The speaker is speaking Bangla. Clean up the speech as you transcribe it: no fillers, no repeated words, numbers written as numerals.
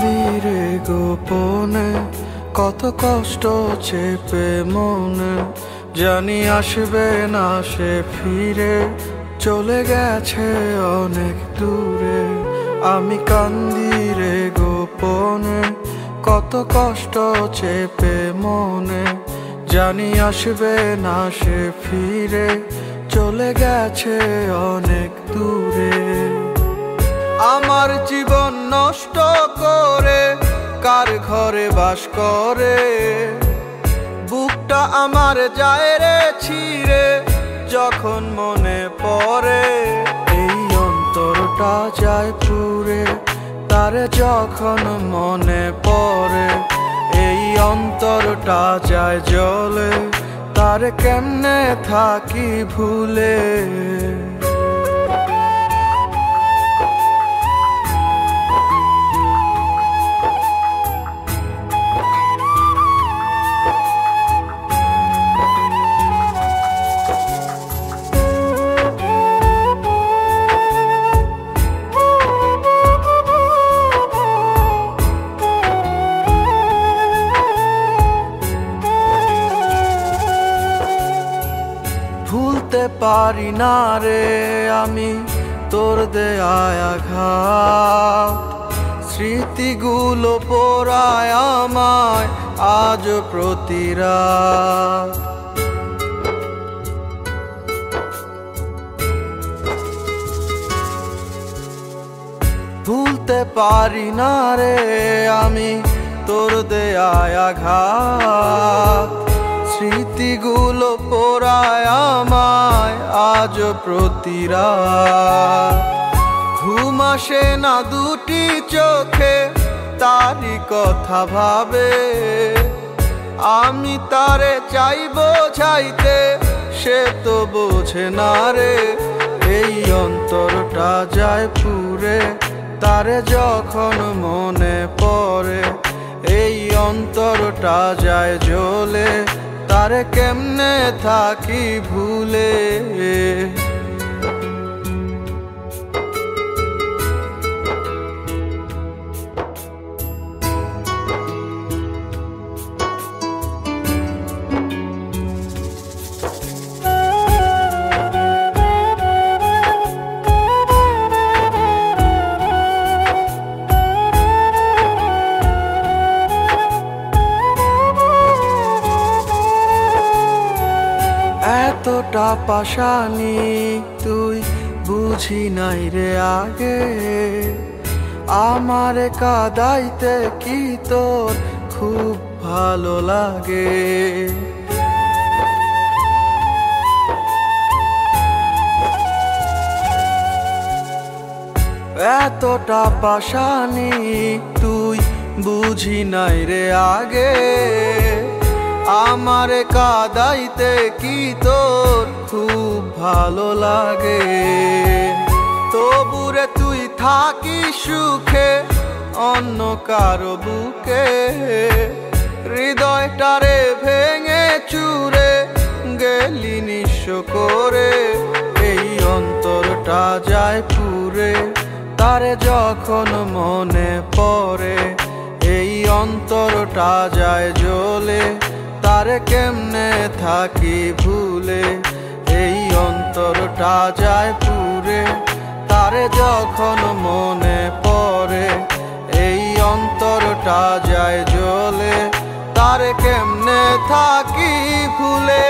কান্দি রে গোপনে, কত কষ্ট চেপে মনে, জানি আসবে না সে ফিরে, চলে গেছে অনেক দূরে। আমি কান্দি রে গোপনে, কত কষ্ট চেপে মনে, জানি আসবে না সে ফিরে, চলে গেছে অনেক দূরে। আমার জীবন নষ্ট করে কার ঘরে বাস করে, বুকটা আমার যায় রে ছিঁড়ে যখন মনে পড়ে। এই অন্তরটা যায় পুড়ে তারে যখন মনে পড়ে, এই অন্তরটা যায় জ্বলে তারে কেমনে থাকি ভুলে। ভুলতে পারি না রে আমি তোর দেয়া আঘাত, স্মৃতিগুলো পোড়ায় আমায় আজ প্রতি রাত। ভুলতে পারি না রে আমি তোর দেয়া আঘাত, স্মৃতিগুলো পোড়ায় আমায় আজ প্রতি রাত। ঘুম আসে না দুটি চোখে তারই কথা ভাবে, আমি তারে চাই বোঝাইতে সে তো বোঝে না রে। এই অন্তরটা যায় পুড়ে তারে যখন মনে পড়ে, এই অন্তরটা যায় জ্বলে তারে কেমনে থাকি ভুলে। এতটা পাশানি তুই বুঝি নাই রে আগে, আমারে কাঁদাইতে কি তোর খুব ভালো লাগে। এতটা পাশানি তুই বুঝি নাই রে আগে, আমারে কাঁদাইতে কি তোর খুব ভালো লাগে। তবুরে তুই থাকি সুখে অন্য কারো বুকে, হৃদয়টারে ভেঙে চুরে গেলি নিঃস্ব করে। এই অন্তরটা যায় পুড়ে তারে যখন মনে পড়ে, এই অন্তরটা যায় জ্বলে তারে কেমনে থাকি ভুলে। এই অন্তরটা যায় পুড়ে তারে যখন মনে পড়ে, এই অন্তরটা যায় জ্বলে তারে কেমনে থাকি ভুলে।